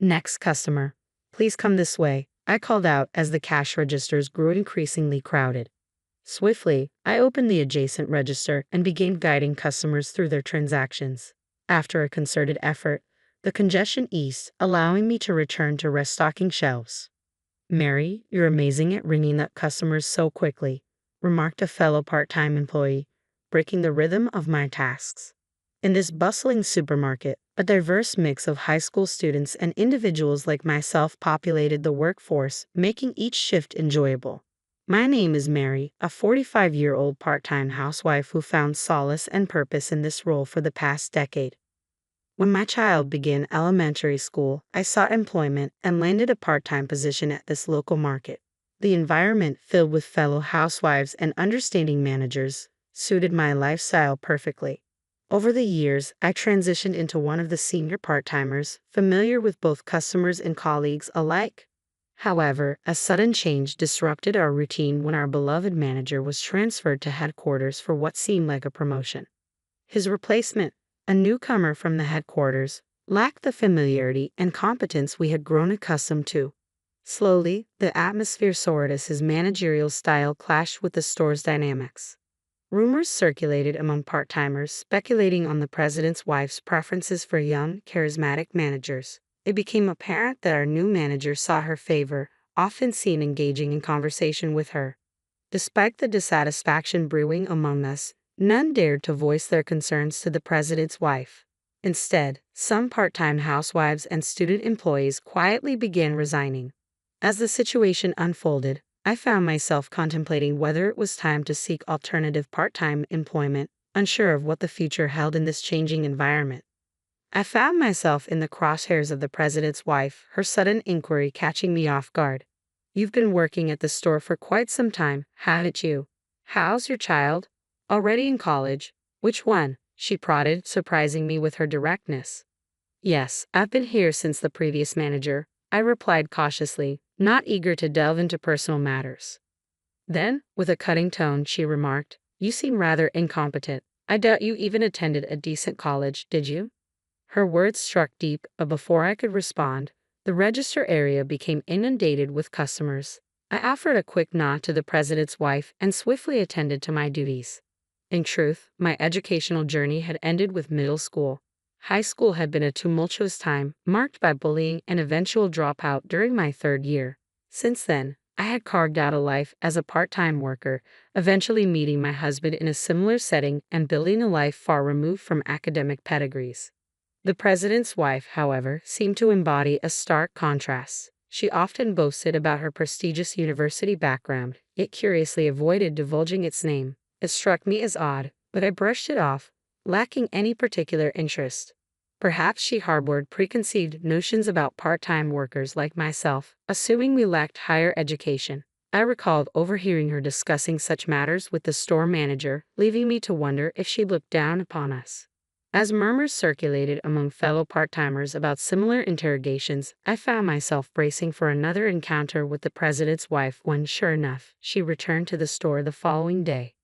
Next customer. Please come this way, I called out as the cash registers grew increasingly crowded. Swiftly, I opened the adjacent register and began guiding customers through their transactions. After a concerted effort, the congestion eased, allowing me to return to restocking shelves. "Mary, you're amazing at ringing up customers so quickly," remarked a fellow part-time employee, breaking the rhythm of my tasks. In this bustling supermarket, a diverse mix of high school students and individuals like myself populated the workforce, making each shift enjoyable. My name is Mary, a 45-year-old part-time housewife who found solace and purpose in this role for the past decade. When my child began elementary school, I sought employment and landed a part-time position at this local market. The environment, filled with fellow housewives and understanding managers, suited my lifestyle perfectly. Over the years, I transitioned into one of the senior part-timers, familiar with both customers and colleagues alike. However, a sudden change disrupted our routine when our beloved manager was transferred to headquarters for what seemed like a promotion. His replacement, a newcomer from the headquarters, lacked the familiarity and competence we had grown accustomed to. Slowly, the atmosphere soared as his managerial style clashed with the store's dynamics. Rumors circulated among part-timers speculating on the president's wife's preferences for young, charismatic managers. It became apparent that our new manager saw her favor, often seen engaging in conversation with her. Despite the dissatisfaction brewing among us, none dared to voice their concerns to the president's wife. Instead, some part-time housewives and student employees quietly began resigning. As the situation unfolded, I found myself contemplating whether it was time to seek alternative part-time employment, unsure of what the future held in this changing environment. I found myself in the crosshairs of the president's wife, her sudden inquiry catching me off guard. "You've been working at the store for quite some time, haven't you? How's your child? Already in college? Which one?" she prodded, surprising me with her directness. "Yes, I've been here since the previous manager," I replied cautiously, not eager to delve into personal matters. Then, with a cutting tone, she remarked, "You seem rather incompetent. I doubt you even attended a decent college, did you?" Her words struck deep, but before I could respond, the register area became inundated with customers. I offered a quick nod to the president's wife and swiftly attended to my duties. In truth, my educational journey had ended with middle school. High school had been a tumultuous time, marked by bullying and eventual dropout during my third year. Since then, I had carved out a life as a part-time worker, eventually meeting my husband in a similar setting and building a life far removed from academic pedigrees. The president's wife, however, seemed to embody a stark contrast. She often boasted about her prestigious university background, yet curiously avoided divulging its name. It struck me as odd, but I brushed it off, lacking any particular interest. Perhaps she harbored preconceived notions about part-time workers like myself, assuming we lacked higher education. I recalled overhearing her discussing such matters with the store manager, leaving me to wonder if she looked down upon us. As murmurs circulated among fellow part-timers about similar interrogations, I found myself bracing for another encounter with the president's wife when, sure enough, she returned to the store the following day.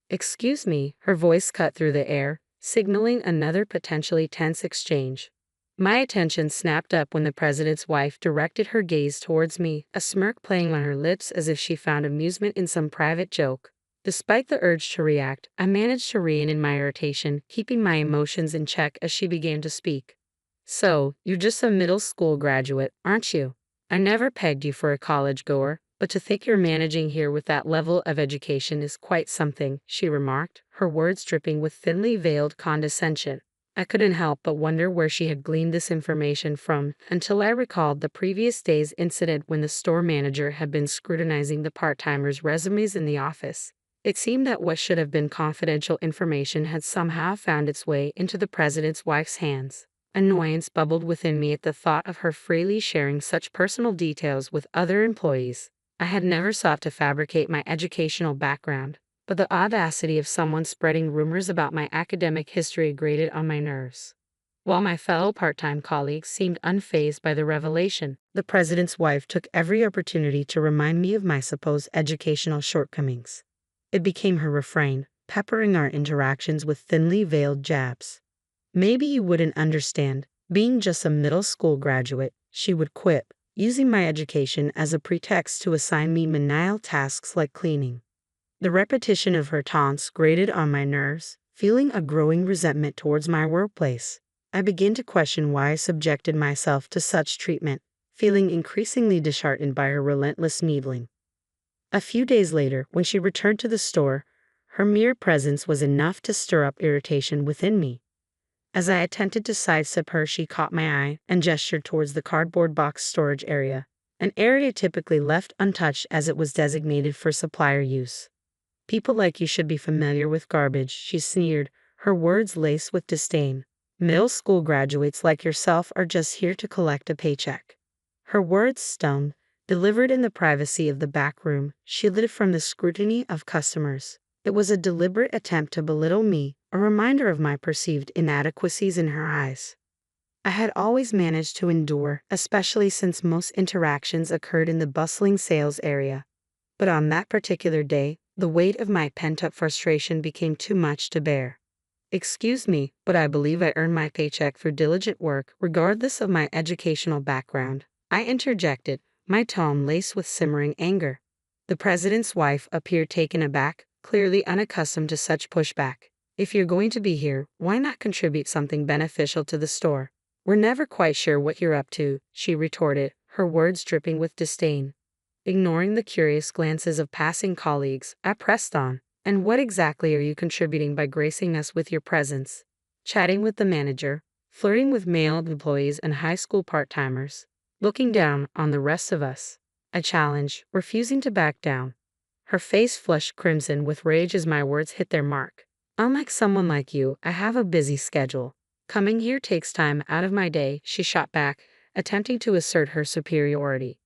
"Excuse me," her voice cut through the air, signaling another potentially tense exchange. My attention snapped up when the president's wife directed her gaze towards me, a smirk playing on her lips as if she found amusement in some private joke. Despite the urge to react, I managed to rein in my irritation, keeping my emotions in check as she began to speak. "So, you're just a middle school graduate, aren't you? I never pegged you for a college goer, but to think you're managing here with that level of education is quite something," she remarked, her words dripping with thinly veiled condescension. I couldn't help but wonder where she had gleaned this information from, until I recalled the previous day's incident when the store manager had been scrutinizing the part-timers' resumes in the office. It seemed that what should have been confidential information had somehow found its way into the president's wife's hands. Annoyance bubbled within me at the thought of her freely sharing such personal details with other employees. I had never sought to fabricate my educational background, but the audacity of someone spreading rumors about my academic history grated on my nerves. While my fellow part-time colleagues seemed unfazed by the revelation, the president's wife took every opportunity to remind me of my supposed educational shortcomings. It became her refrain, peppering our interactions with thinly veiled jabs. "Maybe you wouldn't understand, Being just a middle school graduate, she would quip, using my education as a pretext to assign me menial tasks like cleaning. The repetition of her taunts grated on my nerves, feeling a growing resentment towards my workplace. I began to question why I subjected myself to such treatment, feeling increasingly disheartened by her relentless needling. A few days later, when she returned to the store, her mere presence was enough to stir up irritation within me. As I attempted to sidestep her, she caught my eye and gestured towards the cardboard box storage area, an area typically left untouched as it was designated for supplier use. "People like you should be familiar with garbage," she sneered, her words laced with disdain. "Middle school graduates like yourself are just here to collect a paycheck." Her words stung, delivered in the privacy of the back room, shielded from the scrutiny of customers. It was a deliberate attempt to belittle me, a reminder of my perceived inadequacies in her eyes. I had always managed to endure, especially since most interactions occurred in the bustling sales area. But on that particular day, the weight of my pent-up frustration became too much to bear. "Excuse me, but I believe I earned my paycheck through diligent work, regardless of my educational background," I interjected, my tone laced with simmering anger. The president's wife appeared taken aback, clearly unaccustomed to such pushback. "If you're going to be here, why not contribute something beneficial to the store? We're never quite sure what you're up to," she retorted, her words dripping with disdain. Ignoring the curious glances of passing colleagues, I pressed on. "And what exactly are you contributing by gracing us with your presence? Chatting with the manager, flirting with male employees and high school part-timers, looking down on the rest of us?" I challenged, refusing to back down. Her face flushed crimson with rage as my words hit their mark. "Unlike someone like you, I have a busy schedule. Coming here takes time out of my day," she shot back, attempting to assert her superiority.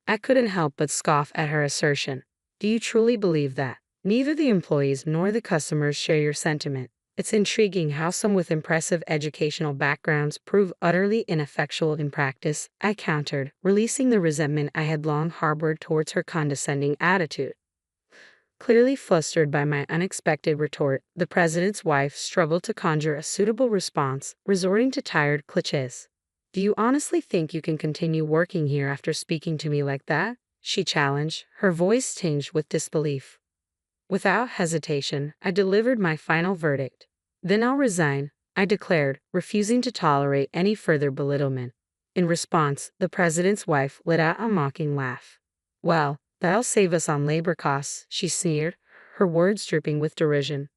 I couldn't help but scoff at her assertion. "Do you truly believe that?" "Neither the employees nor the customers share your sentiment. It's intriguing how some with impressive educational backgrounds prove utterly ineffectual in practice," I countered, releasing the resentment I had long harbored towards her condescending attitude. Clearly flustered by my unexpected retort, the president's wife struggled to conjure a suitable response, resorting to tired clichés. "Do you honestly think you can continue working here after speaking to me like that?" she challenged, her voice tinged with disbelief. Without hesitation, I delivered my final verdict. "Then I'll resign," I declared, refusing to tolerate any further belittlement. In response, the president's wife let out a mocking laugh. "Well, that'll save us on labor costs," she sneered, her words dripping with derision.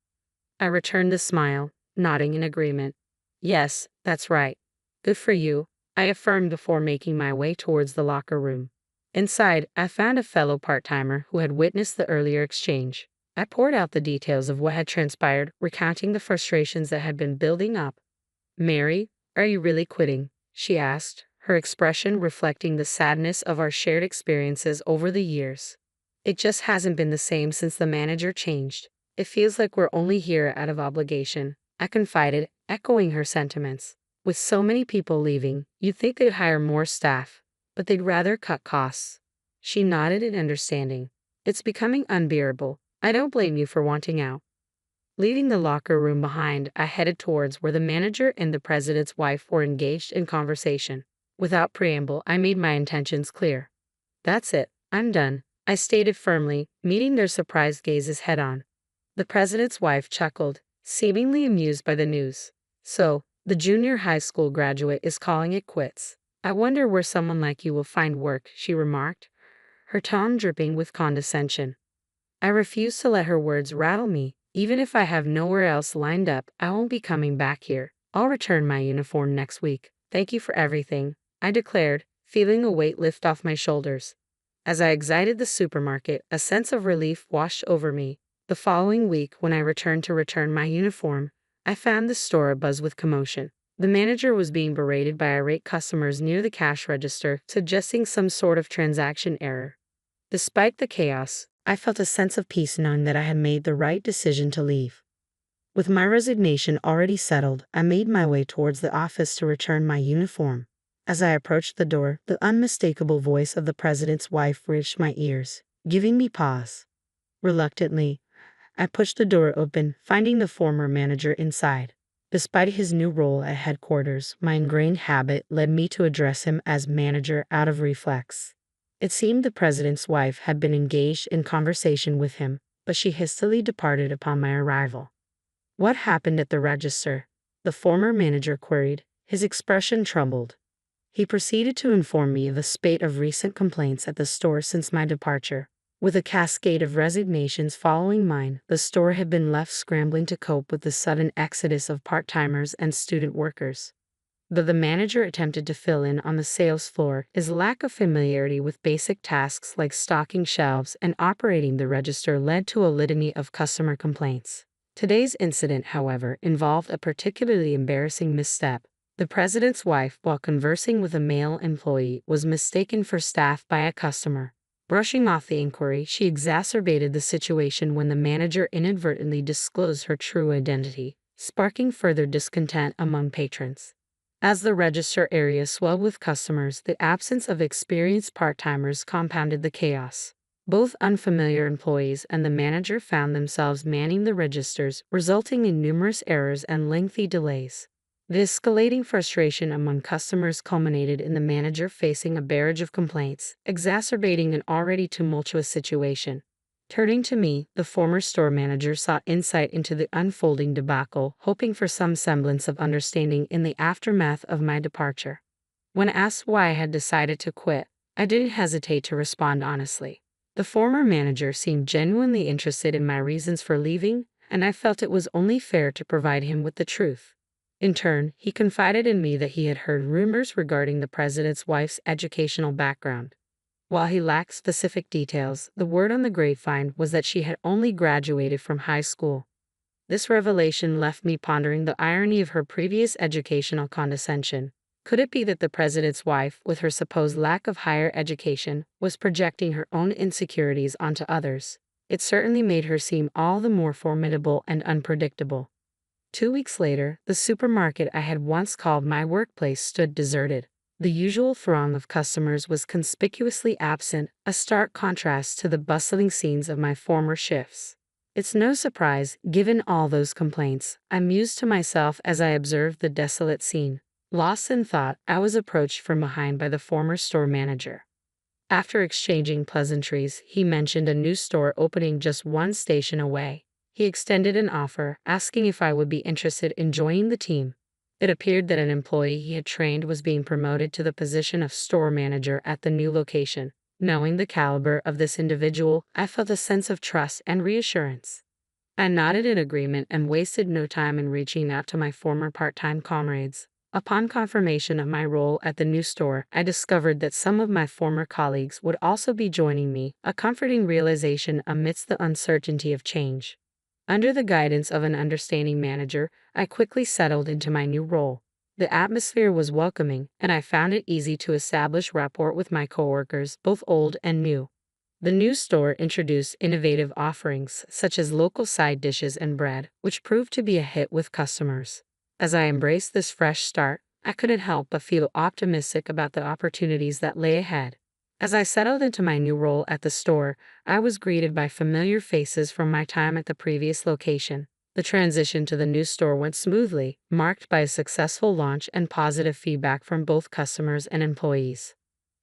I returned the smile, nodding in agreement. "Yes, that's right. Good for you," I affirmed before making my way towards the locker room. Inside, I found a fellow part-timer who had witnessed the earlier exchange. I poured out the details of what had transpired, recounting the frustrations that had been building up. "Mary, are you really quitting?" she asked, her expression reflecting the sadness of our shared experiences over the years. "It just hasn't been the same since the manager changed. It feels like we're only here out of obligation," I confided, echoing her sentiments. "With so many people leaving, you'd think they'd hire more staff, but they'd rather cut costs." She nodded in understanding. "It's becoming unbearable. I don't blame you for wanting out." Leaving the locker room behind, I headed towards where the manager and the president's wife were engaged in conversation. Without preamble, I made my intentions clear. "That's it, I'm done," I stated firmly, meeting their surprised gazes head-on. The president's wife chuckled, seemingly amused by the news. "So, the junior high school graduate is calling it quits. I wonder where someone like you will find work," she remarked, her tone dripping with condescension. I refused to let her words rattle me. "Even if I have nowhere else lined up, I won't be coming back here. I'll return my uniform next week. Thank you for everything," I declared, feeling a weight lift off my shoulders. As I exited the supermarket, a sense of relief washed over me. The following week, when I returned to return my uniform, I found the store abuzz with commotion. The manager was being berated by irate customers near the cash register, suggesting some sort of transaction error. Despite the chaos, I felt a sense of peace knowing that I had made the right decision to leave. With my resignation already settled, I made my way towards the office to return my uniform. As I approached the door, the unmistakable voice of the president's wife reached my ears, giving me pause. Reluctantly, I pushed the door open, finding the former manager inside. Despite his new role at headquarters, my ingrained habit led me to address him as manager out of reflex. It seemed the president's wife had been engaged in conversation with him, but she hastily departed upon my arrival. "What happened at the register?" the former manager queried, his expression troubled. He proceeded to inform me of a spate of recent complaints at the store since my departure. With a cascade of resignations following mine, the store had been left scrambling to cope with the sudden exodus of part-timers and student workers. Though the manager attempted to fill in on the sales floor, his lack of familiarity with basic tasks like stocking shelves and operating the register led to a litany of customer complaints. Today's incident, however, involved a particularly embarrassing misstep. The president's wife, while conversing with a male employee, was mistaken for staff by a customer. Brushing off the inquiry, she exacerbated the situation when the manager inadvertently disclosed her true identity, sparking further discontent among patrons. As the register area swelled with customers, the absence of experienced part-timers compounded the chaos. Both unfamiliar employees and the manager found themselves manning the registers, resulting in numerous errors and lengthy delays. The escalating frustration among customers culminated in the manager facing a barrage of complaints, exacerbating an already tumultuous situation. Turning to me, the former store manager sought insight into the unfolding debacle, hoping for some semblance of understanding in the aftermath of my departure. When asked why I had decided to quit, I didn't hesitate to respond honestly. The former manager seemed genuinely interested in my reasons for leaving, and I felt it was only fair to provide him with the truth. In turn, he confided in me that he had heard rumors regarding the president's wife's educational background. While he lacked specific details, the word on the grapevine was that she had only graduated from high school. This revelation left me pondering the irony of her previous educational condescension. Could it be that the president's wife, with her supposed lack of higher education, was projecting her own insecurities onto others? It certainly made her seem all the more formidable and unpredictable. 2 weeks later, the supermarket I had once called my workplace stood deserted. The usual throng of customers was conspicuously absent, a stark contrast to the bustling scenes of my former shifts. It's no surprise, given all those complaints, I mused to myself as I observed the desolate scene. Lost in thought, I was approached from behind by the former store manager. After exchanging pleasantries, he mentioned a new store opening just one station away. He extended an offer, asking if I would be interested in joining the team. It appeared that an employee he had trained was being promoted to the position of store manager at the new location. Knowing the caliber of this individual, I felt a sense of trust and reassurance. I nodded in agreement and wasted no time in reaching out to my former part-time comrades. Upon confirmation of my role at the new store, I discovered that some of my former colleagues would also be joining me, a comforting realization amidst the uncertainty of change. Under the guidance of an understanding manager, I quickly settled into my new role. The atmosphere was welcoming, and I found it easy to establish rapport with my coworkers, both old and new. The new store introduced innovative offerings, such as local side dishes and bread, which proved to be a hit with customers. As I embraced this fresh start, I couldn't help but feel optimistic about the opportunities that lay ahead. As I settled into my new role at the store, I was greeted by familiar faces from my time at the previous location. The transition to the new store went smoothly, marked by a successful launch and positive feedback from both customers and employees.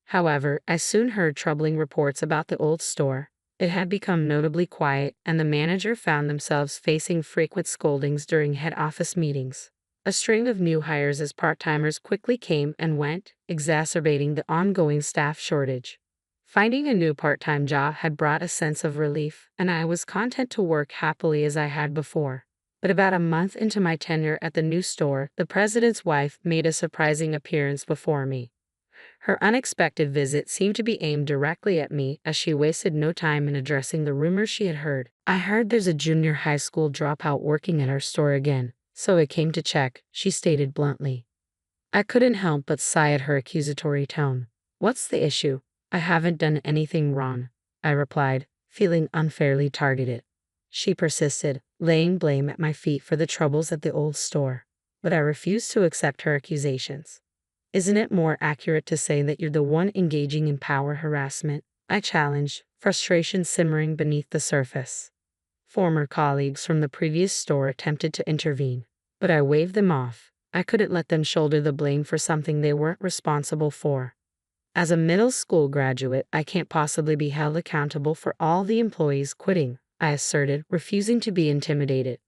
However, I soon heard troubling reports about the old store. It had become notably quiet, and the manager found themselves facing frequent scoldings during head office meetings. A string of new hires as part-timers quickly came and went, exacerbating the ongoing staff shortage. Finding a new part-time job had brought a sense of relief, and I was content to work happily as I had before. But about a month into my tenure at the new store, the president's wife made a surprising appearance before me. Her unexpected visit seemed to be aimed directly at me, as she wasted no time in addressing the rumors she had heard. "I heard there's a junior high school dropout working at our store again, so I came to check," she stated bluntly. I couldn't help but sigh at her accusatory tone. "What's the issue?" "I haven't done anything wrong," I replied, feeling unfairly targeted. She persisted, laying blame at my feet for the troubles at the old store. But I refused to accept her accusations. "Isn't it more accurate to say that you're the one engaging in power harassment?" I challenged, frustration simmering beneath the surface. Former colleagues from the previous store attempted to intervene. But I waved them off. I couldn't let them shoulder the blame for something they weren't responsible for. As a middle school graduate, I can't possibly be held accountable for all the employees quitting, I asserted, refusing to be intimidated.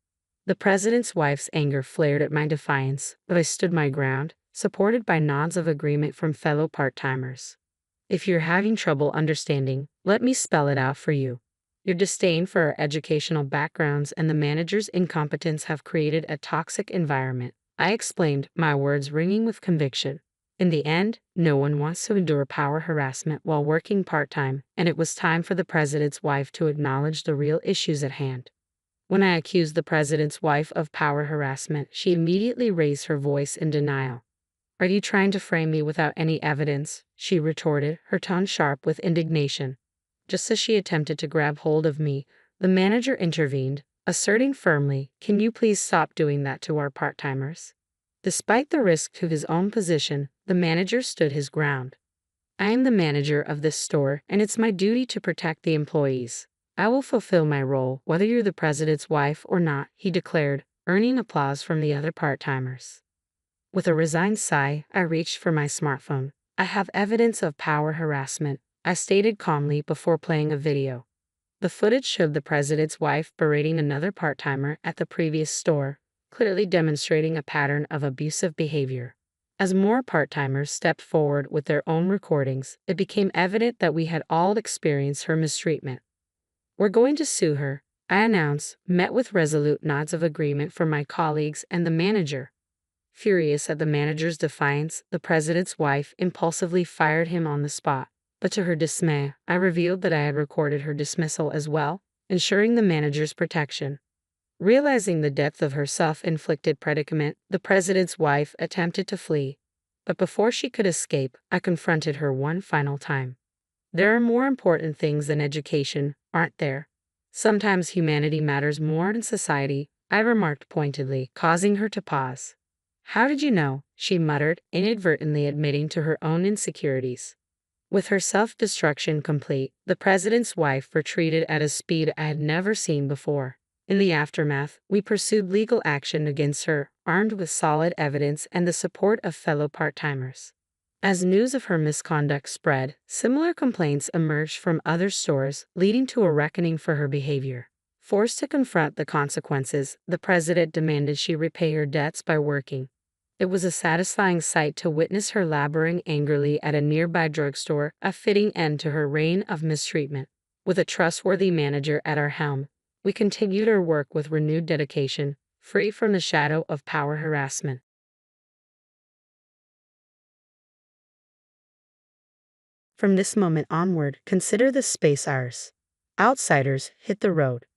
The president's wife's anger flared at my defiance, but I stood my ground, supported by nods of agreement from fellow part-timers. If you're having trouble understanding, let me spell it out for you. Your disdain for our educational backgrounds and the manager's incompetence have created a toxic environment, I explained, my words ringing with conviction. In the end, no one wants to endure power harassment while working part-time, and it was time for the president's wife to acknowledge the real issues at hand. When I accused the president's wife of power harassment, she immediately raised her voice in denial. "Are you trying to frame me without any evidence?" she retorted, her tone sharp with indignation. Just as she attempted to grab hold of me, the manager intervened, asserting firmly, "Can you please stop doing that to our part-timers?" Despite the risk to his own position, the manager stood his ground. "I am the manager of this store, and it's my duty to protect the employees. I will fulfill my role, whether you're the president's wife or not," he declared, earning applause from the other part-timers. With a resigned sigh, I reached for my smartphone. "I have evidence of power harassment," I stated calmly before playing a video. The footage showed the president's wife berating another part-timer at the previous store, clearly demonstrating a pattern of abusive behavior. As more part-timers stepped forward with their own recordings, it became evident that we had all experienced her mistreatment. "We're going to sue her," I announced, met with resolute nods of agreement from my colleagues and the manager. Furious at the manager's defiance, the president's wife impulsively fired him on the spot. But to her dismay, I revealed that I had recorded her dismissal as well, ensuring the manager's protection. Realizing the depth of her self-inflicted predicament, the president's wife attempted to flee. But before she could escape, I confronted her one final time. "There are more important things than education, aren't there? Sometimes humanity matters more in society," I remarked pointedly, causing her to pause. "How did you know?" she muttered, inadvertently admitting to her own insecurities. With her self-destruction complete, the president's wife retreated at a speed I had never seen before. In the aftermath, we pursued legal action against her, armed with solid evidence and the support of fellow part-timers. As news of her misconduct spread, similar complaints emerged from other stores, leading to a reckoning for her behavior. Forced to confront the consequences, the president demanded she repay her debts by working. It was a satisfying sight to witness her laboring angrily at a nearby drugstore, a fitting end to her reign of mistreatment. With a trustworthy manager at our helm, we continued our work with renewed dedication, free from the shadow of power harassment. From this moment onward, consider the space ours. Outsiders, hit the road.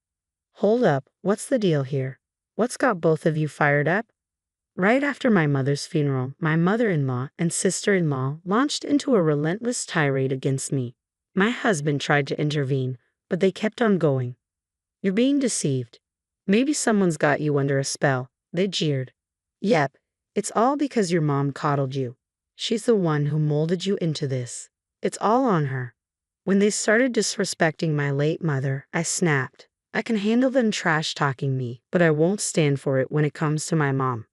Hold up, what's the deal here? What's got both of you fired up? Right after my mother's funeral, my mother-in-law and sister-in-law launched into a relentless tirade against me. My husband tried to intervene, but they kept on going. "You're being deceived. Maybe someone's got you under a spell," they jeered. "Yep, it's all because your mom coddled you. She's the one who molded you into this. It's all on her." When they started disrespecting my late mother, I snapped. "I can handle them trash-talking me, but I won't stand for it when it comes to my mom.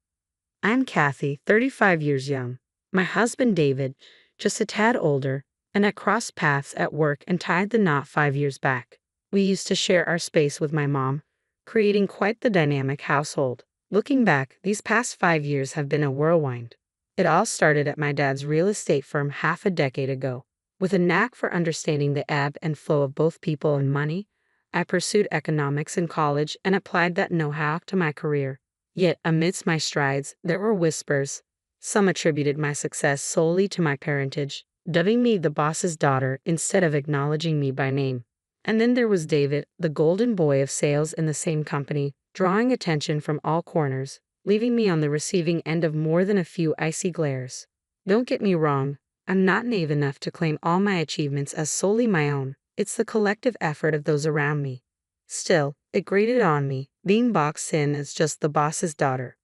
I'm Kathy, 35 years young. My husband David, just a tad older, and I crossed paths at work and tied the knot 5 years back. We used to share our space with my mom, creating quite the dynamic household. Looking back, these past 5 years have been a whirlwind. It all started at my dad's real estate firm half a decade ago. With a knack for understanding the ebb and flow of both people and money, I pursued economics in college and applied that know-how to my career. Yet, amidst my strides, there were whispers. Some attributed my success solely to my parentage, dubbing me the boss's daughter instead of acknowledging me by name. And then there was David, the golden boy of sales in the same company, drawing attention from all corners, leaving me on the receiving end of more than a few icy glares. Don't get me wrong, I'm not naive enough to claim all my achievements as solely my own. It's the collective effort of those around me. Still, it grated on me, being boxed in as just the boss's daughter.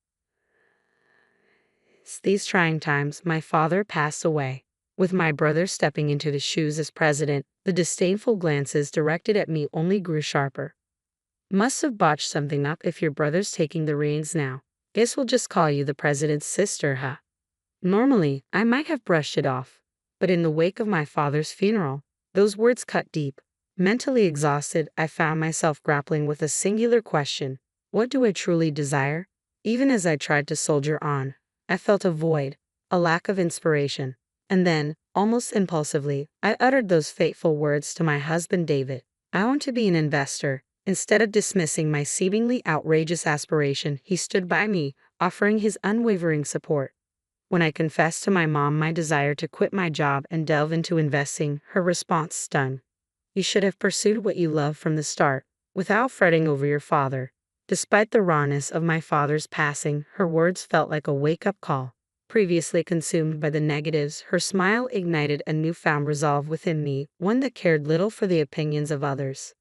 These trying times, my father passed away. With my brother stepping into the shoes as president, the disdainful glances directed at me only grew sharper. "Must have botched something up if your brother's taking the reins now," Guess we'll just call you the president's sister, huh? Normally, I might have brushed it off, but in the wake of my father's funeral, those words cut deep. Mentally exhausted, I found myself grappling with a singular question: what do I truly desire? Even as I tried to soldier on, I felt a void, a lack of inspiration. And then, almost impulsively, I uttered those fateful words to my husband David: I want to be an investor. Instead of dismissing my seemingly outrageous aspiration, he stood by me, offering his unwavering support. When I confessed to my mom my desire to quit my job and delve into investing, her response stung. You should have pursued what you love from the start, without fretting over your father. Despite the rawness of my father's passing, her words felt like a wake-up call. Previously consumed by the negatives, her smile ignited a newfound resolve within me, one that cared little for the opinions of others.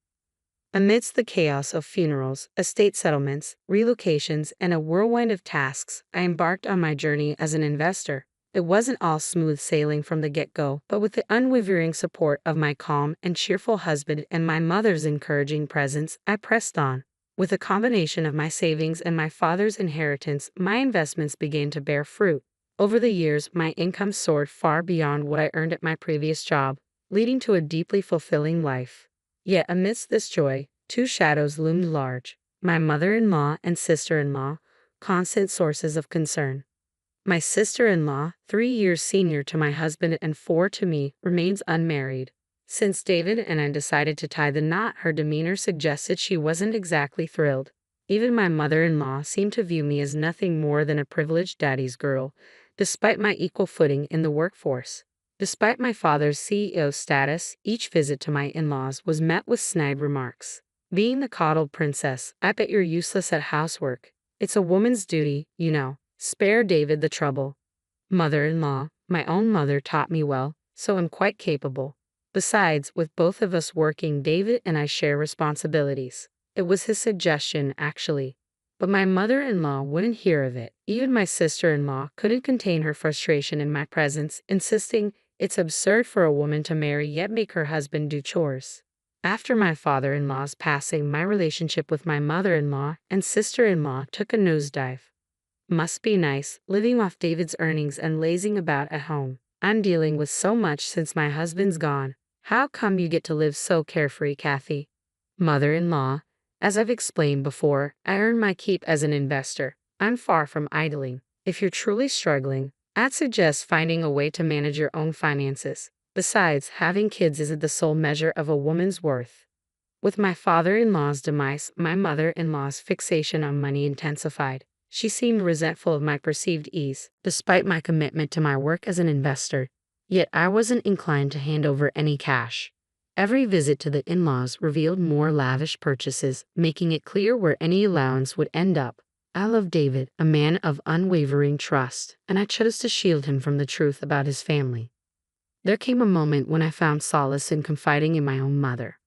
Amidst the chaos of funerals, estate settlements, relocations, and a whirlwind of tasks, I embarked on my journey as an investor. It wasn't all smooth sailing from the get-go, but with the unwavering support of my calm and cheerful husband and my mother's encouraging presence, I pressed on. With a combination of my savings and my father's inheritance, my investments began to bear fruit. Over the years, my income soared far beyond what I earned at my previous job, leading to a deeply fulfilling life. Yet amidst this joy, two shadows loomed large: my mother-in-law and sister-in-law, constant sources of concern. My sister-in-law, 3 years senior to my husband and 4 to me, remains unmarried. Since David and I decided to tie the knot, her demeanor suggested she wasn't exactly thrilled. Even my mother-in-law seemed to view me as nothing more than a privileged daddy's girl, despite my equal footing in the workforce. Despite my father's CEO status, each visit to my in-laws was met with snide remarks. Being the coddled princess, I bet you're useless at housework. It's a woman's duty, you know. Spare David the trouble. Mother-in-law, my own mother taught me well, so I'm quite capable. Besides, with both of us working, David and I share responsibilities. It was his suggestion, actually. But my mother-in-law wouldn't hear of it. Even my sister-in-law couldn't contain her frustration in my presence, insisting it's absurd for a woman to marry yet make her husband do chores. After my father-in-law's passing, my relationship with my mother-in-law and sister-in-law took a nosedive. Must be nice, living off David's earnings and lazing about at home. I'm dealing with so much since my husband's gone. How come you get to live so carefree, Kathy? Mother-in-law, as I've explained before, I earn my keep as an investor. I'm far from idling. If you're truly struggling, I'd suggest finding a way to manage your own finances. Besides, having kids isn't the sole measure of a woman's worth. With my father-in-law's demise, my mother-in-law's fixation on money intensified. She seemed resentful of my perceived ease, despite my commitment to my work as an investor. Yet I wasn't inclined to hand over any cash. Every visit to the in-laws revealed more lavish purchases, making it clear where any allowance would end up. I love David, a man of unwavering trust, and I chose to shield him from the truth about his family. There came a moment when I found solace in confiding in my own mother.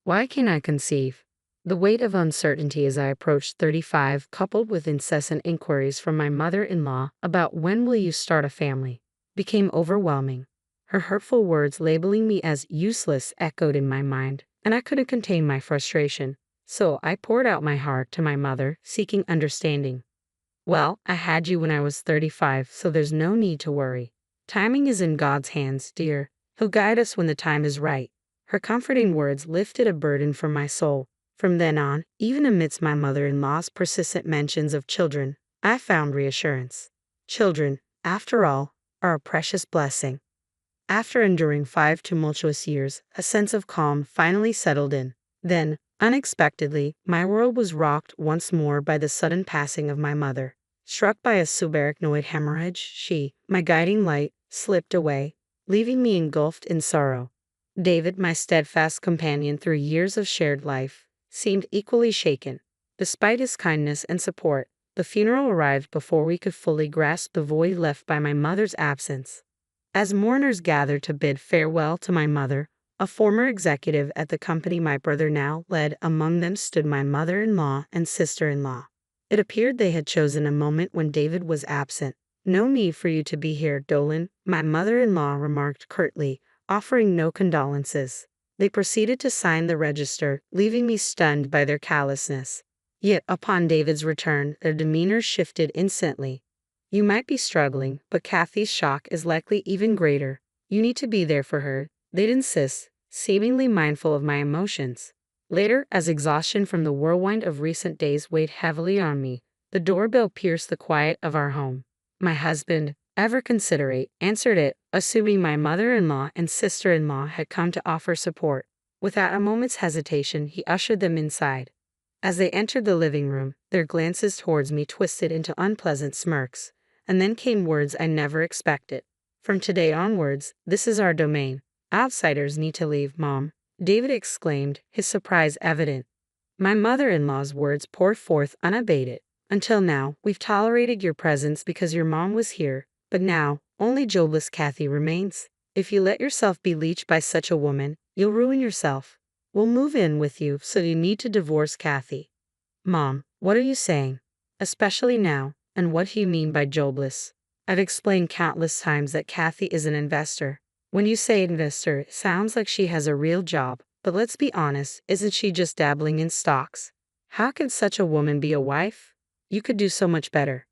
Why can't I conceive? The weight of uncertainty as I approached 35, coupled with incessant inquiries from my mother-in-law about when will you start a family, became overwhelming. Her hurtful words labeling me as useless echoed in my mind, and I couldn't contain my frustration. So I poured out my heart to my mother, seeking understanding. Well, I had you when I was 35, so there's no need to worry. Timing is in God's hands, dear. He'll guide us when the time is right. Her comforting words lifted a burden from my soul. From then on, even amidst my mother-in-law's persistent mentions of children, I found reassurance. Children, after all, are a precious blessing. After enduring 5 tumultuous years, a sense of calm finally settled in. Then, unexpectedly, my world was rocked once more by the sudden passing of my mother. Struck by a subarachnoid hemorrhage, she, my guiding light, slipped away, leaving me engulfed in sorrow. David, my steadfast companion through years of shared life, seemed equally shaken. Despite his kindness and support, the funeral arrived before we could fully grasp the void left by my mother's absence. As mourners gathered to bid farewell to my mother, a former executive at the company my brother now led, among them stood my mother-in-law and sister-in-law. It appeared they had chosen a moment when David was absent. No need for you to be here, Dolan, my mother-in-law remarked curtly, offering no condolences. They proceeded to sign the register, leaving me stunned by their callousness. Yet upon David's return, their demeanor shifted instantly. You might be struggling, but Kathy's shock is likely even greater. You need to be there for her, they'd insist, seemingly mindful of my emotions. Later, as exhaustion from the whirlwind of recent days weighed heavily on me, the doorbell pierced the quiet of our home. My husband, ever considerate, answered it, assuming my mother-in-law and sister-in-law had come to offer support. Without a moment's hesitation, he ushered them inside. As they entered the living room, their glances towards me twisted into unpleasant smirks, and then came words I never expected. From today onwards, this is our domain. Outsiders need to leave, Mom, David exclaimed, his surprise evident. My mother-in-law's words poured forth unabated. Until now, we've tolerated your presence because your mom was here, but now, only jobless Kathy remains. If you let yourself be leeched by such a woman, you'll ruin yourself. We'll move in with you, so you need to divorce Kathy. Mom, what are you saying? Especially now, and what do you mean by jobless? I've explained countless times that Kathy is an investor. When you say investor, it sounds like she has a real job, but let's be honest, isn't she just dabbling in stocks? How can such a woman be a wife? You could do so much better.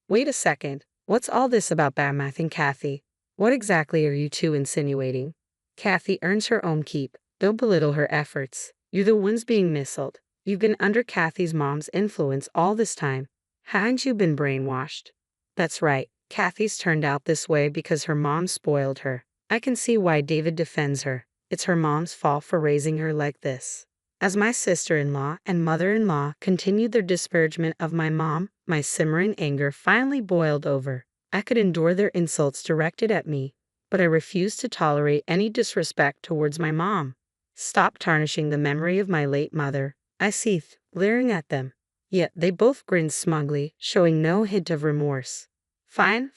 Wait a second, what's all this about bad-mouthing Kathy? What exactly are you two insinuating? Kathy earns her own keep. Don't belittle her efforts. You're the ones being misled. You've been under Kathy's mom's influence all this time. Haven't you been brainwashed? That's right, Kathy's turned out this way because her mom spoiled her. I can see why David defends her. It's her mom's fault for raising her like this. As my sister-in-law and mother-in-law continued their disparagement of my mom, my simmering anger finally boiled over. I could endure their insults directed at me, but I refused to tolerate any disrespect towards my mom. Stop tarnishing the memory of my late mother, I seethed, glaring at them. Yet they both grinned smugly, showing no hint of remorse. Fine,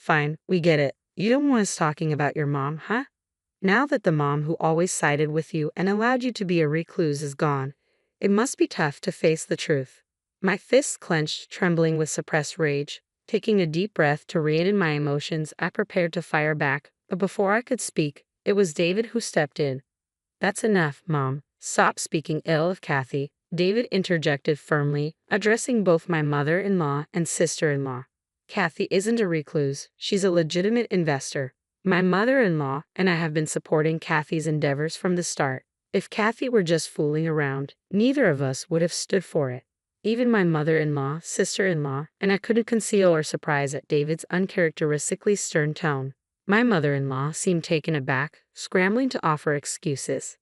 we get it. You don't want us talking about your mom, huh? Now that the mom who always sided with you and allowed you to be a recluse is gone, it must be tough to face the truth. My fists clenched, trembling with suppressed rage. Taking a deep breath to rein in my emotions, I prepared to fire back, but before I could speak, it was David who stepped in. That's enough, Mom. Stop speaking ill of Kathy, David interjected firmly, addressing both my mother-in-law and sister-in-law. Kathy isn't a recluse, she's a legitimate investor. My mother-in-law and I have been supporting Kathy's endeavors from the start. If Kathy were just fooling around, neither of us would have stood for it. Even my mother-in-law, sister-in-law, and I couldn't conceal our surprise at David's uncharacteristically stern tone. My mother-in-law seemed taken aback, scrambling to offer excuses.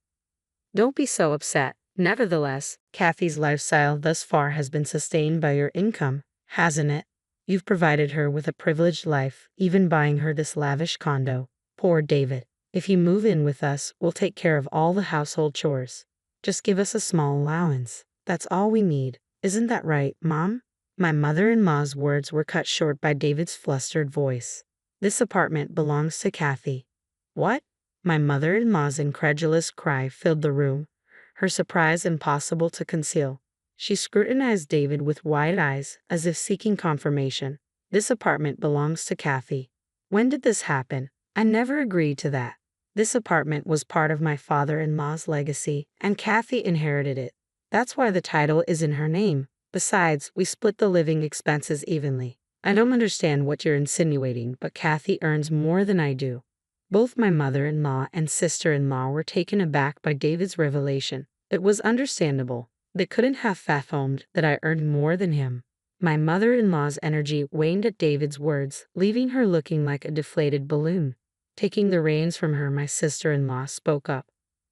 Don't be so upset. Nevertheless, Kathy's lifestyle thus far has been sustained by your income, hasn't it? You've provided her with a privileged life, even buying her this lavish condo. Poor David. If you move in with us, we'll take care of all the household chores. Just give us a small allowance. That's all we need. Isn't that right, Mom? My mother-in-law's words were cut short by David's flustered voice. This apartment belongs to Kathy. What? My mother-in-law's incredulous cry filled the room, her surprise impossible to conceal. She scrutinized David with wide eyes, as if seeking confirmation. This apartment belongs to Kathy. When did this happen? I never agreed to that. This apartment was part of my father-in-law's legacy, and Kathy inherited it. That's why the title is in her name. Besides, we split the living expenses evenly. I don't understand what you're insinuating, but Kathy earns more than I do. Both my mother-in-law and sister-in-law were taken aback by David's revelation. It was understandable. They couldn't have fathomed that I earned more than him. My mother-in-law's energy waned at David's words, leaving her looking like a deflated balloon. Taking the reins from her, my sister-in-law spoke up.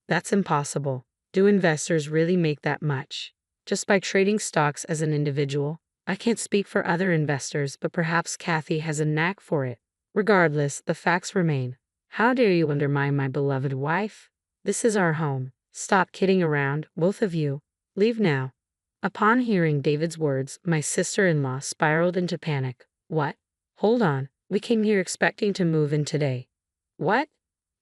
That's impossible. Do investors really make that much? Just by trading stocks as an individual? I can't speak for other investors, but perhaps Kathy has a knack for it. Regardless, the facts remain. How dare you undermine my beloved wife? This is our home. Stop kidding around, both of you. Leave now. Upon hearing David's words, my sister-in-law spiraled into panic. What? Hold on. We came here expecting to move in today. What?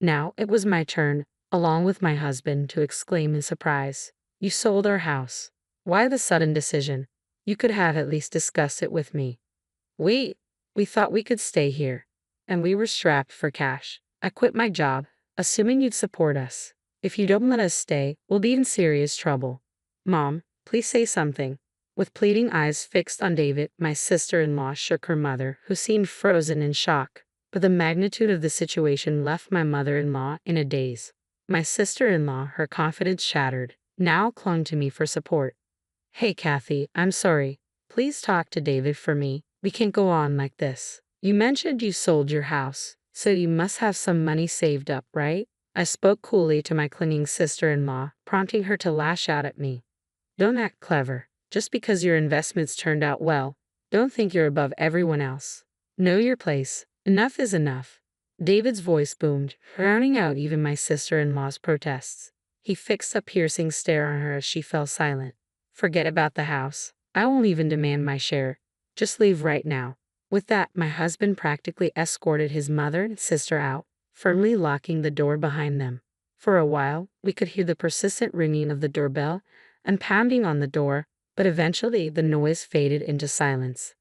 Now it was my turn, along with my husband, to exclaim in surprise. You sold our house. Why the sudden decision? You could have at least discussed it with me. We thought we could stay here. And we were strapped for cash. I quit my job, assuming you'd support us. If you don't let us stay, we'll be in serious trouble. Mom, please say something. With pleading eyes fixed on David, my sister-in-law shook her mother, who seemed frozen in shock. But the magnitude of the situation left my mother-in-law in a daze. My sister-in-law, her confidence shattered, now clung to me for support. "Hey, Kathy, I'm sorry. Please talk to David for me. We can't go on like this. You mentioned you sold your house, so you must have some money saved up, right?" I spoke coolly to my clinging sister-in-law, prompting her to lash out at me. "Don't act clever. Just because your investments turned out well, don't think you're above everyone else. Know your place. Enough is enough." David's voice boomed, drowning out even my sister-in-law's protests. He fixed a piercing stare on her as she fell silent. "Forget about the house. I won't even demand my share. Just leave right now." With that, my husband practically escorted his mother and sister out, firmly locking the door behind them. For a while, we could hear the persistent ringing of the doorbell and pounding on the door, but eventually the noise faded into silence.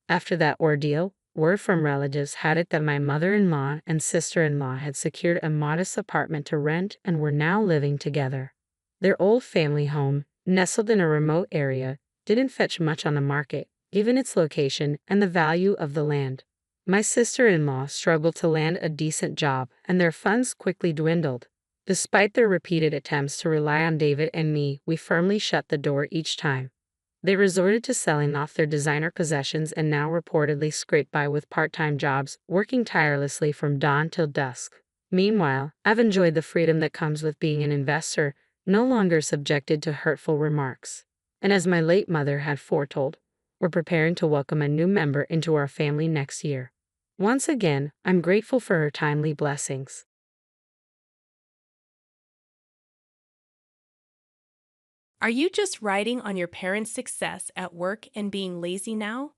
After that ordeal, word from relatives had it that my mother-in-law and sister-in-law had secured a modest apartment to rent and were now living together. Their old family home, nestled in a remote area, didn't fetch much on the market, given its location and the value of the land. My sister-in-law struggled to land a decent job, and their funds quickly dwindled. Despite their repeated attempts to rely on David and me, we firmly shut the door each time. They resorted to selling off their designer possessions and now reportedly scrape by with part-time jobs, working tirelessly from dawn till dusk. Meanwhile, I've enjoyed the freedom that comes with being an investor, no longer subjected to hurtful remarks. And as my late mother had foretold, we're preparing to welcome a new member into our family next year. Once again, I'm grateful for her timely blessings. Are you just riding on your parents' success at work and being lazy now?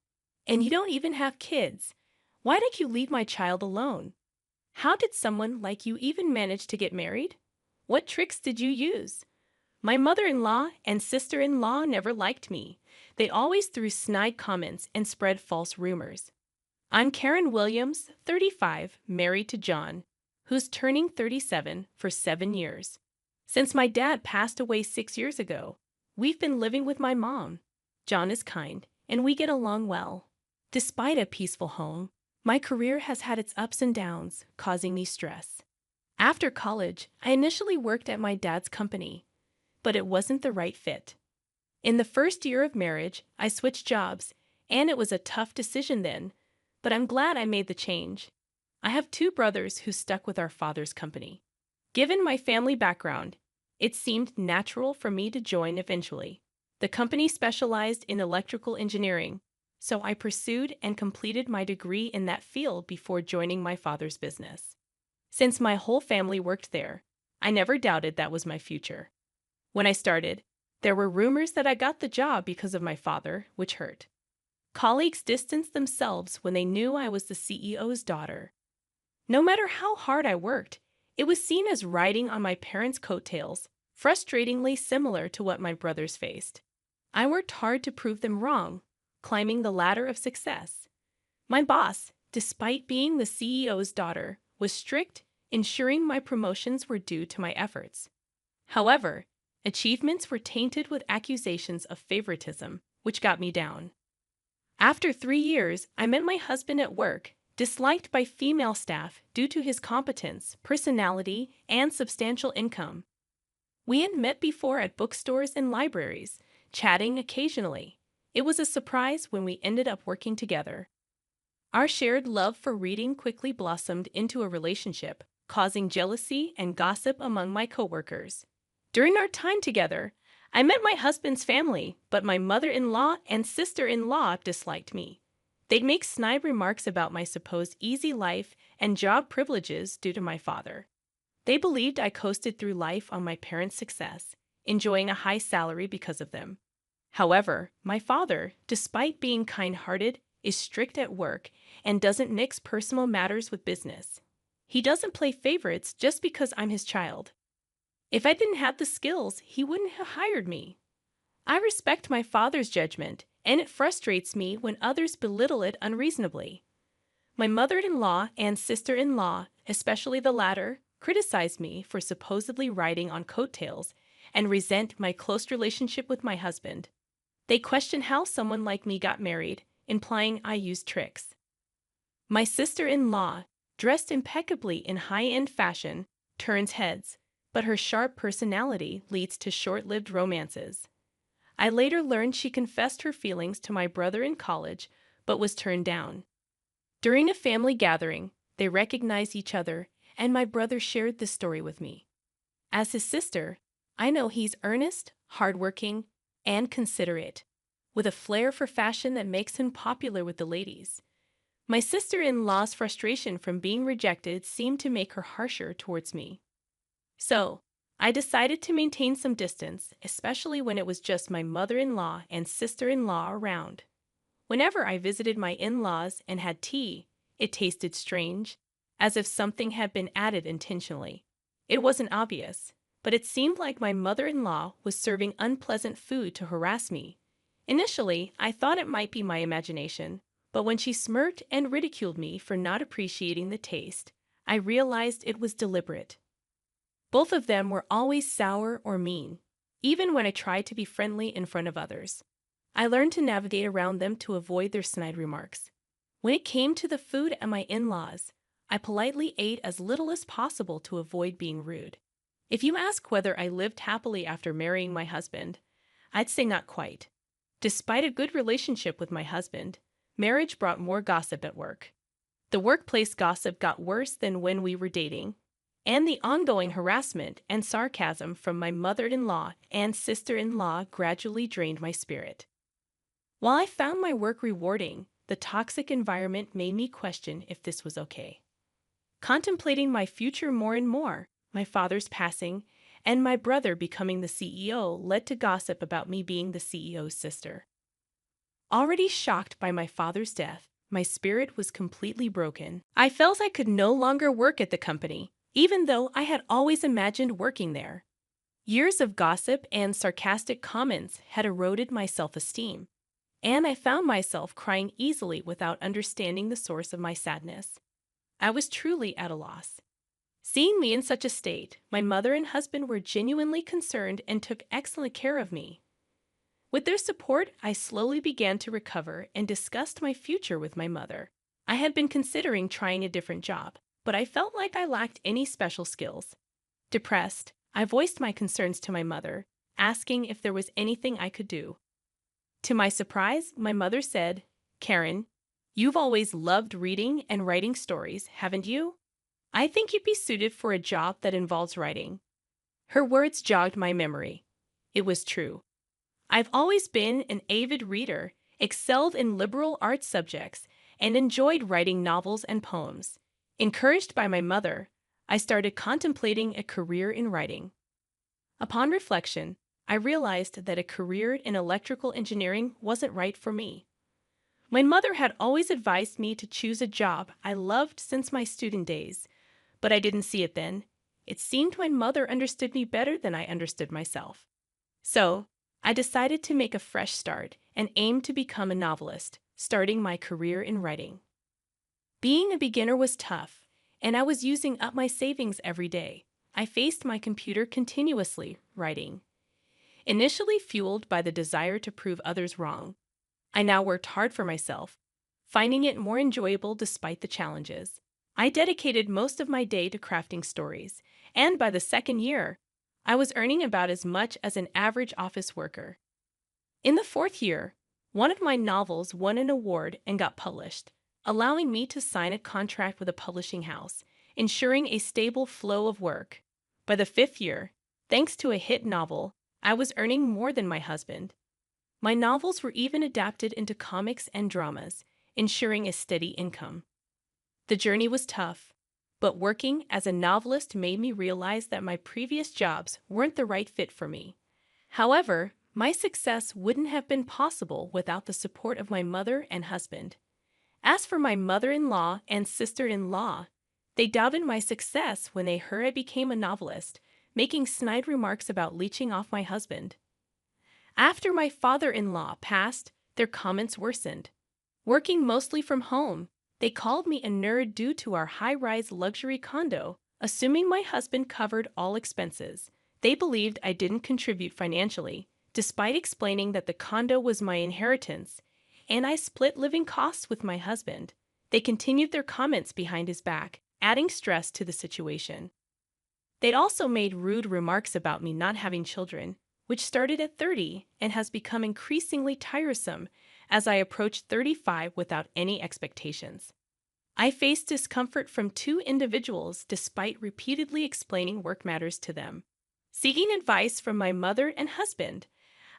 And you don't even have kids. Why did you leave my child alone? How did someone like you even manage to get married? What tricks did you use? My mother-in-law and sister-in-law never liked me. They always threw snide comments and spread false rumors. I'm Karen Williams, 35, married to John, who's turning 37 for 7 years. Since my dad passed away 6 years ago, we've been living with my mom. John is kind, and we get along well. Despite a peaceful home, my career has had its ups and downs, causing me stress. After college, I initially worked at my dad's company, but it wasn't the right fit. In the first year of marriage, I switched jobs, and it was a tough decision then, but I'm glad I made the change. I have 2 brothers who stuck with our father's company. Given my family background, it seemed natural for me to join eventually. The company specialized in electrical engineering, so I pursued and completed my degree in that field before joining my father's business. Since my whole family worked there, I never doubted that was my future. When I started, there were rumors that I got the job because of my father, which hurt. Colleagues distanced themselves when they knew I was the CEO's daughter. No matter how hard I worked, it was seen as riding on my parents' coattails, frustratingly similar to what my brothers faced. I worked hard to prove them wrong, climbing the ladder of success. My boss, despite being the CEO's daughter, was strict, ensuring my promotions were due to my efforts. However, achievements were tainted with accusations of favoritism, which got me down. After 3 years, I met my husband at work, disliked by female staff due to his competence, personality, and substantial income. We had met before at bookstores and libraries, chatting occasionally. It was a surprise when we ended up working together. Our shared love for reading quickly blossomed into a relationship, causing jealousy and gossip among my coworkers. During our time together, I met my husband's family, but my mother-in-law and sister-in-law disliked me. They'd make snide remarks about my supposed easy life and job privileges due to my father. They believed I coasted through life on my parents' success, enjoying a high salary because of them. However, my father, despite being kind-hearted, is strict at work and doesn't mix personal matters with business. He doesn't play favorites just because I'm his child. If I didn't have the skills, he wouldn't have hired me. I respect my father's judgment, and it frustrates me when others belittle it unreasonably. My mother-in-law and sister-in-law, especially the latter, criticize me for supposedly riding on coattails and resent my close relationship with my husband. They questioned how someone like me got married, implying I used tricks. My sister-in-law, dressed impeccably in high-end fashion, turns heads, but her sharp personality leads to short-lived romances. I later learned she confessed her feelings to my brother in college, but was turned down. During a family gathering, they recognized each other, and my brother shared this story with me. As his sister, I know he's earnest, hardworking, and considerate, with a flair for fashion that makes him popular with the ladies. My sister-in-law's frustration from being rejected seemed to make her harsher towards me. So, I decided to maintain some distance, especially when it was just my mother-in-law and sister-in-law around. Whenever I visited my in-laws and had tea, it tasted strange, as if something had been added intentionally. It wasn't obvious, but it seemed like my mother-in-law was serving unpleasant food to harass me. Initially, I thought it might be my imagination, but when she smirked and ridiculed me for not appreciating the taste, I realized it was deliberate. Both of them were always sour or mean, even when I tried to be friendly in front of others. I learned to navigate around them to avoid their snide remarks. When it came to the food at my in-laws, I politely ate as little as possible to avoid being rude. If you ask whether I lived happily after marrying my husband, I'd say not quite. Despite a good relationship with my husband, marriage brought more gossip at work. The workplace gossip got worse than when we were dating, and the ongoing harassment and sarcasm from my mother-in-law and sister-in-law gradually drained my spirit. While I found my work rewarding, the toxic environment made me question if this was okay. Contemplating my future more and more, my father's passing, and my brother becoming the CEO led to gossip about me being the CEO's sister. Already shocked by my father's death, my spirit was completely broken. I felt I could no longer work at the company, even though I had always imagined working there. Years of gossip and sarcastic comments had eroded my self-esteem, and I found myself crying easily without understanding the source of my sadness. I was truly at a loss. Seeing me in such a state, my mother and husband were genuinely concerned and took excellent care of me. With their support, I slowly began to recover and discussed my future with my mother. I had been considering trying a different job, but I felt like I lacked any special skills. Depressed, I voiced my concerns to my mother, asking if there was anything I could do. To my surprise, my mother said, "Karen, you've always loved reading and writing stories, haven't you? I think you'd be suited for a job that involves writing." Her words jogged my memory. It was true. I've always been an avid reader, excelled in liberal arts subjects, and enjoyed writing novels and poems. Encouraged by my mother, I started contemplating a career in writing. Upon reflection, I realized that a career in electrical engineering wasn't right for me. My mother had always advised me to choose a job I loved since my student days, but I didn't see it then. It seemed my mother understood me better than I understood myself. So, I decided to make a fresh start and aimed to become a novelist, starting my career in writing. Being a beginner was tough, and I was using up my savings every day. I faced my computer continuously, writing. Initially fueled by the desire to prove others wrong, I now worked hard for myself, finding it more enjoyable despite the challenges. I dedicated most of my day to crafting stories, and by the second year, I was earning about as much as an average office worker. In the fourth year, one of my novels won an award and got published, allowing me to sign a contract with a publishing house, ensuring a stable flow of work. By the fifth year, thanks to a hit novel, I was earning more than my husband. My novels were even adapted into comics and dramas, ensuring a steady income. The journey was tough, but working as a novelist made me realize that my previous jobs weren't the right fit for me. However, my success wouldn't have been possible without the support of my mother and husband. As for my mother-in-law and sister-in-law, they doubted my success when they heard I became a novelist, making snide remarks about leeching off my husband. After my father-in-law passed, their comments worsened. Working mostly from home, they called me a nerd due to our high-rise luxury condo, assuming my husband covered all expenses. They believed I didn't contribute financially, despite explaining that the condo was my inheritance and I split living costs with my husband. They continued their comments behind his back, adding stress to the situation. They'd also made rude remarks about me not having children, which started at 30 and has become increasingly tiresome as I approached 35 without any expectations. I faced discomfort from two individuals despite repeatedly explaining work matters to them. Seeking advice from my mother and husband,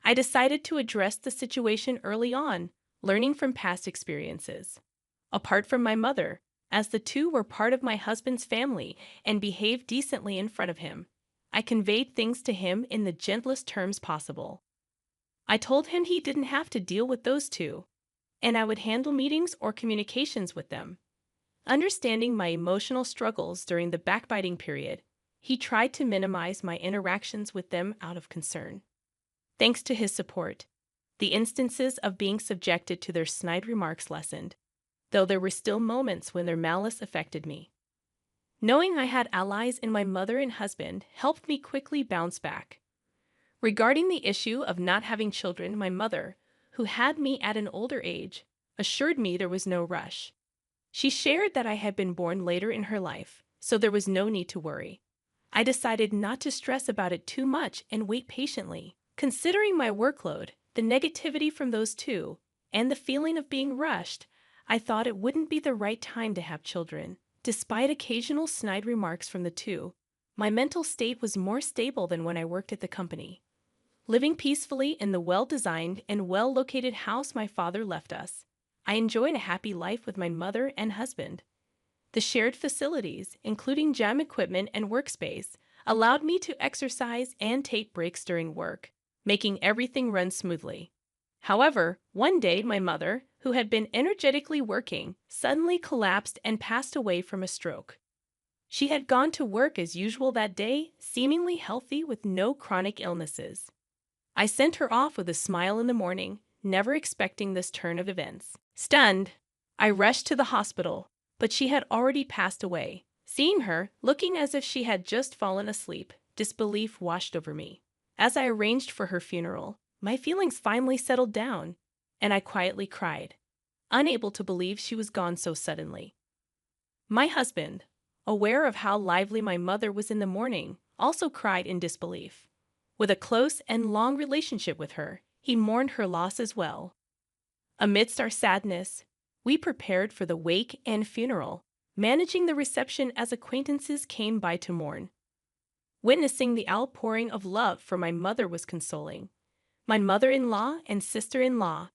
I decided to address the situation early on, learning from past experiences. Apart from my mother, as the two were part of my husband's family and behaved decently in front of him, I conveyed things to him in the gentlest terms possible. I told him he didn't have to deal with those two, and I would handle meetings or communications with them. Understanding my emotional struggles during the backbiting period, he tried to minimize my interactions with them out of concern. Thanks to his support, the instances of being subjected to their snide remarks lessened, though there were still moments when their malice affected me. Knowing I had allies in my mother and husband helped me quickly bounce back. Regarding the issue of not having children, my mother, who had me at an older age, assured me there was no rush. She shared that I had been born later in her life, so there was no need to worry. I decided not to stress about it too much and wait patiently. Considering my workload, the negativity from those two, and the feeling of being rushed, I thought it wouldn't be the right time to have children. Despite occasional snide remarks from the two, my mental state was more stable than when I worked at the company. Living peacefully in the well-designed and well-located house my father left us, I enjoyed a happy life with my mother and husband. The shared facilities, including gym equipment and workspace, allowed me to exercise and take breaks during work, making everything run smoothly. However, one day my mother, who had been energetically working, suddenly collapsed and passed away from a stroke. She had gone to work as usual that day, seemingly healthy with no chronic illnesses. I sent her off with a smile in the morning, never expecting this turn of events. Stunned, I rushed to the hospital, but she had already passed away. Seeing her, looking as if she had just fallen asleep, disbelief washed over me. As I arranged for her funeral, my feelings finally settled down, and I quietly cried, unable to believe she was gone so suddenly. My husband, aware of how lively my mother was in the morning, also cried in disbelief. With a close and long relationship with her, he mourned her loss as well. Amidst our sadness, we prepared for the wake and funeral, managing the reception as acquaintances came by to mourn. Witnessing the outpouring of love for my mother was consoling. My mother-in-law and sister-in-law,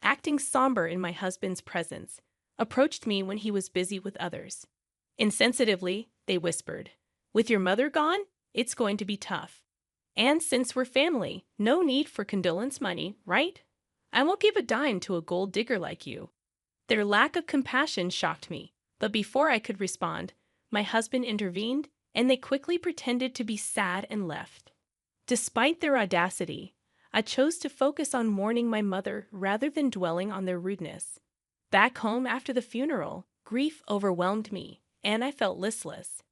acting somber in my husband's presence, approached me when he was busy with others. Insensitively, they whispered, "With your mother gone, it's going to be tough. And since we're family, no need for condolence money, right? I won't give a dime to a gold digger like you." Their lack of compassion shocked me, but before I could respond, my husband intervened, and they quickly pretended to be sad and left. Despite their audacity, I chose to focus on mourning my mother rather than dwelling on their rudeness. Back home after the funeral, grief overwhelmed me, and I felt listless.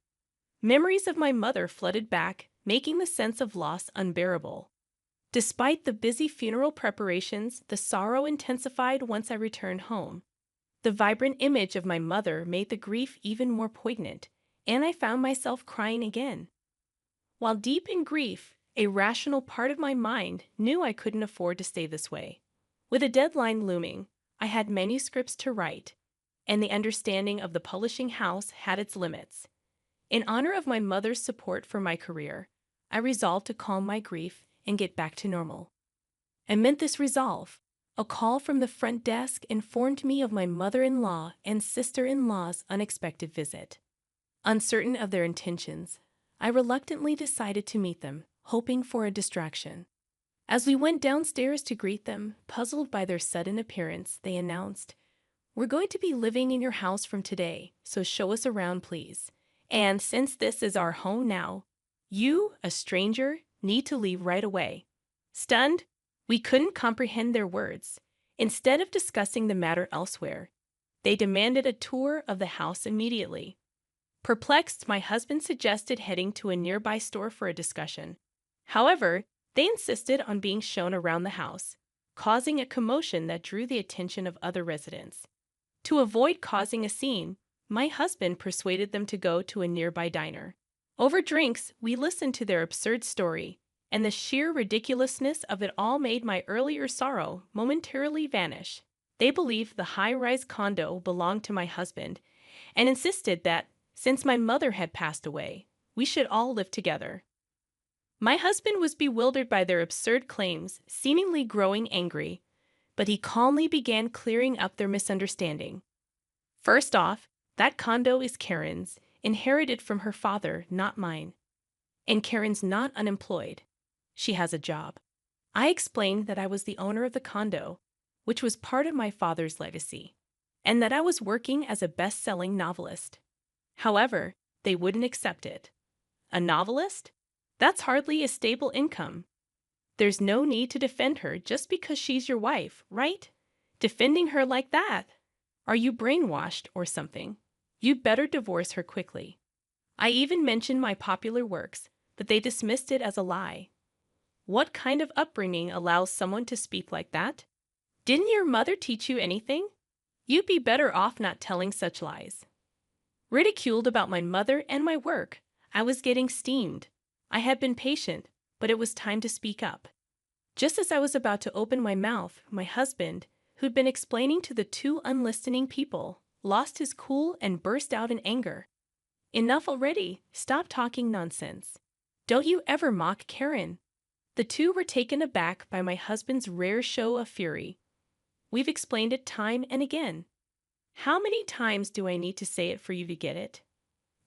Memories of my mother flooded back, making the sense of loss unbearable. Despite the busy funeral preparations, the sorrow intensified once I returned home. The vibrant image of my mother made the grief even more poignant, and I found myself crying again. While deep in grief, a rational part of my mind knew I couldn't afford to stay this way. With a deadline looming, I had manuscripts to write, and the understanding of the publishing house had its limits. In honor of my mother's support for my career, I resolved to calm my grief and get back to normal. Amid this resolve, a call from the front desk informed me of my mother-in-law and sister-in-law's unexpected visit. Uncertain of their intentions, I reluctantly decided to meet them, hoping for a distraction. As we went downstairs to greet them, puzzled by their sudden appearance, they announced, "We're going to be living in your house from today, so show us around, please. And since this is our home now, you, a stranger, need to leave right away." Stunned, we couldn't comprehend their words. Instead of discussing the matter elsewhere, they demanded a tour of the house immediately. Perplexed, my husband suggested heading to a nearby store for a discussion. However, They insisted on being shown around the house, causing a commotion that drew the attention of other residents. To avoid causing a scene, my husband persuaded them to go to a nearby diner. Over drinks, we listened to their absurd story, and the sheer ridiculousness of it all made my earlier sorrow momentarily vanish. They believed the high-rise condo belonged to my husband and insisted that, since my mother had passed away, we should all live together. My husband was bewildered by their absurd claims, seemingly growing angry, but he calmly began clearing up their misunderstanding. First off, that condo is Karen's, inherited from her father, not mine. And Karen's not unemployed. She has a job. I explained that I was the owner of the condo, which was part of my father's legacy, and that I was working as a best-selling novelist. However, they wouldn't accept it. A novelist? That's hardly a stable income. There's no need to defend her just because she's your wife, right? Defending her like that? Are you brainwashed or something? You'd better divorce her quickly. I even mentioned my popular works, but they dismissed it as a lie. What kind of upbringing allows someone to speak like that? Didn't your mother teach you anything? You'd be better off not telling such lies. Ridiculed about my mother and my work, I was getting steamed. I had been patient, but it was time to speak up. Just as I was about to open my mouth, my husband, who'd been explaining to the two unlistening people, lost his cool and burst out in anger. Enough already. Stop talking nonsense. Don't you ever mock Karen. The two were taken aback by my husband's rare show of fury. We've explained it time and again. How many times do I need to say it for you to get it?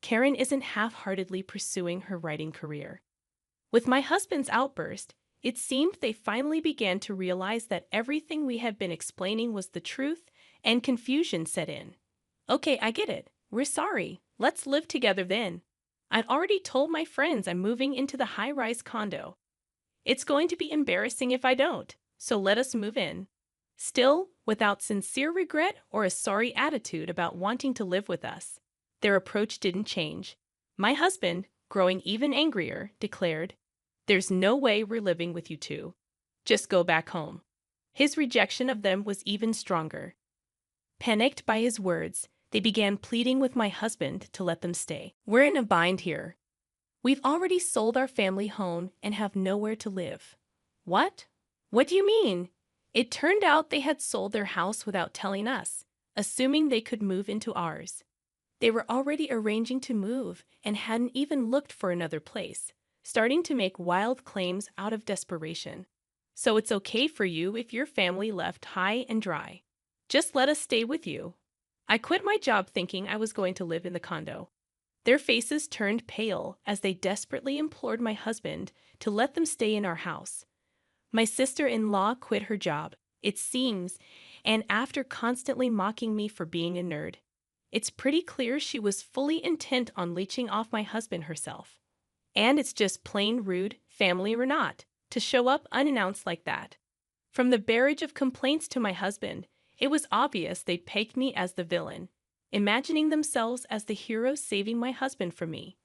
Karen isn't half-heartedly pursuing her writing career. With my husband's outburst, it seemed they finally began to realize that everything we had been explaining was the truth, and confusion set in. Okay, I get it. We're sorry. Let's live together then. I'd already told my friends I'm moving into the high-rise condo. It's going to be embarrassing if I don't, so let us move in. Still, without sincere regret or a sorry attitude about wanting to live with us. Their approach didn't change. My husband, growing even angrier, declared, "There's no way we're living with you two. Just go back home." His rejection of them was even stronger. Panicked by his words, they began pleading with my husband to let them stay. We're in a bind here. We've already sold our family home and have nowhere to live. What? What do you mean? It turned out they had sold their house without telling us, assuming they could move into ours. They were already arranging to move and hadn't even looked for another place, starting to make wild claims out of desperation. So it's okay for you if your family left high and dry. Just let us stay with you. I quit my job thinking I was going to live in the condo. Their faces turned pale as they desperately implored my husband to let them stay in our house. My sister-in-law quit her job, it seems, and after constantly mocking me for being a nerd. It's pretty clear she was fully intent on leeching off my husband herself. And it's just plain rude, family or not, to show up unannounced like that. From the barrage of complaints to my husband, it was obvious they'd pegged me as the villain, imagining themselves as the hero saving my husband from me.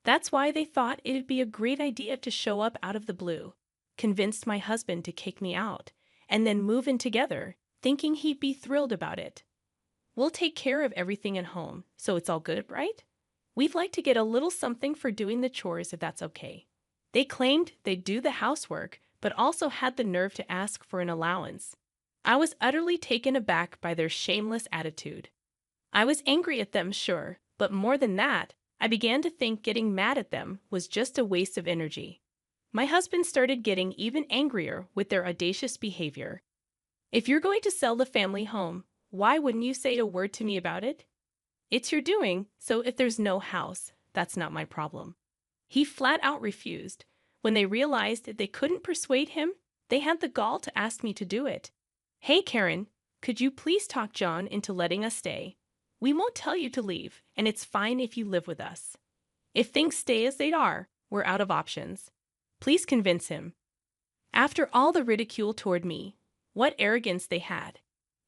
That's why they thought it'd be a great idea to show up out of the blue, convinced my husband to kick me out, and then move in together, thinking he'd be thrilled about it. We'll take care of everything at home, so it's all good, right? We'd like to get a little something for doing the chores if that's okay. They claimed they'd do the housework, but also had the nerve to ask for an allowance. I was utterly taken aback by their shameless attitude. I was angry at them, sure, but more than that, I began to think getting mad at them was just a waste of energy. My husband started getting even angrier with their audacious behavior. If you're going to sell the family home, why wouldn't you say a word to me about it? It's your doing, so if there's no house, that's not my problem. He flat out refused. When they realized they couldn't persuade him, they had the gall to ask me to do it. Hey, Karen, could you please talk John into letting us stay? We won't tell you to leave, and it's fine if you live with us. If things stay as they are, we're out of options. Please convince him. After all the ridicule toward me, what arrogance they had.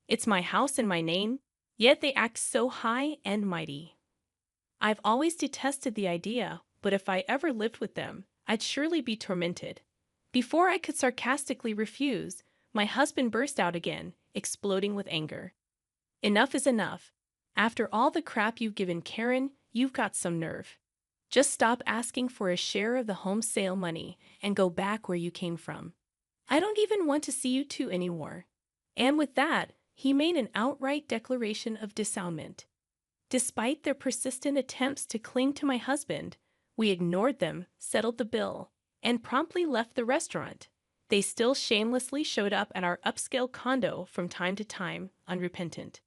It's my house and my name, yet they act so high and mighty. I've always detested the idea, but if I ever lived with them, I'd surely be tormented. Before I could sarcastically refuse, my husband burst out again, exploding with anger. Enough is enough. After all the crap you've given Karen, you've got some nerve. Just stop asking for a share of the home sale money and go back where you came from. I don't even want to see you two anymore. And with that, he made an outright declaration of disownement. Despite their persistent attempts to cling to my husband, we ignored them, settled the bill, and promptly left the restaurant. They still shamelessly showed up at our upscale condo from time to time, unrepentant.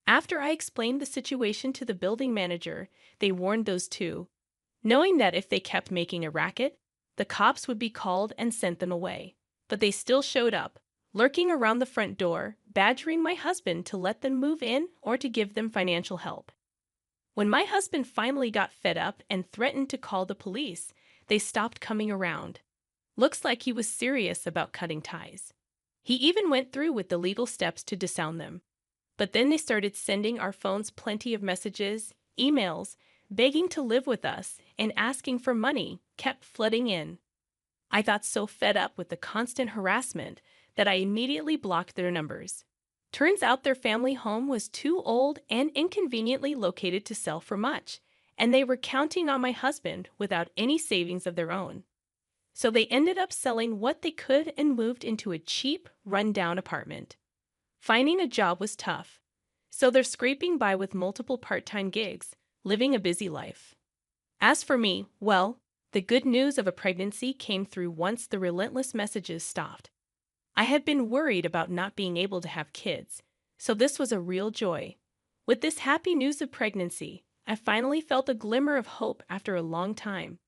After I explained the situation to the building manager, they warned those two, knowing that if they kept making a racket, the cops would be called and sent them away. But they still showed up, lurking around the front door, badgering my husband to let them move in or to give them financial help. When my husband finally got fed up and threatened to call the police, they stopped coming around. Looks like he was serious about cutting ties. He even went through with the legal steps to disown them. But then they started sending our phones plenty of messages, emails, begging to live with us, and asking for money kept flooding in. I got so fed up with the constant harassment that I immediately blocked their numbers. Turns out their family home was too old and inconveniently located to sell for much, and they were counting on my husband without any savings of their own. So they ended up selling what they could and moved into a cheap, run-down apartment. Finding a job was tough, so they're scraping by with multiple part-time gigs, living a busy life. As for me, well, the good news of a pregnancy came through once the relentless messages stopped. I had been worried about not being able to have kids, so this was a real joy. With this happy news of pregnancy, I finally felt a glimmer of hope after a long time.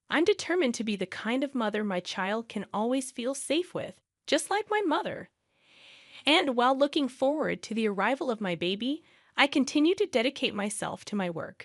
I'm determined to be the kind of mother my child can always feel safe with, just like my mother. And while looking forward to the arrival of my baby, I continue to dedicate myself to my work.